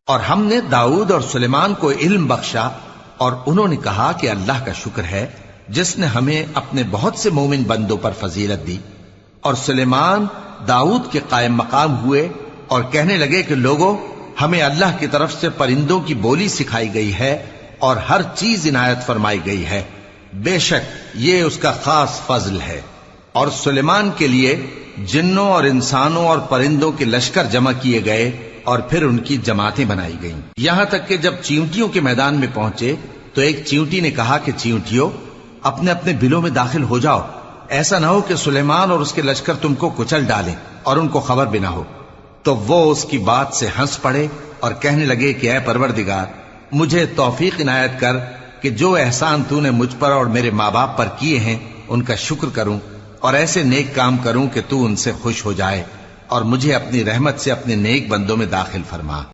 और हमने दाऊद और सुलेमान को इल्म बख्शा और उन्होंने कहा कि अल्लाह का शुक्र है जिसने हमें अपने बहुत से मोमिन बंदों पर फजीलत दी। और सुलेमान दाऊद के कायम मकाम हुए और कहने लगे कि लोगों, हमें अल्लाह की तरफ से परिंदों की बोली सिखाई गई है और हर चीज इनायत फरमाई गई है, बेशक ये उसका खास फजल है। और सुलेमान के लिए जिन्नों और इंसानों और परिंदों के लश्कर जमा किए गए और फिर उनकी जमातें बनाई गईं। यहां तक कि जब चींटियों के मैदान में पहुंचे तो एक चींटी ने कहा कि चींटियों, अपने अपने बिलों में दाखिल हो जाओ, ऐसा ना हो कि सुलेमान और उसके लश्कर तुमको कुचल डालें और उनको खबर भी ना हो। तो वो उसकी बात से हंस पड़े और कहने लगे कि ऐ परवरदिगार, मुझे तौफीक इनायत कर कि जो एहसान तूने मुझ पर और मेरे माँ बाप पर किए हैं उनका शुक्र करूं और ऐसे नेक काम करूं कि तू उनसे खुश हो जाए और मुझे अपनी रहमत से अपने नेक बंदों में दाखिल फरमा।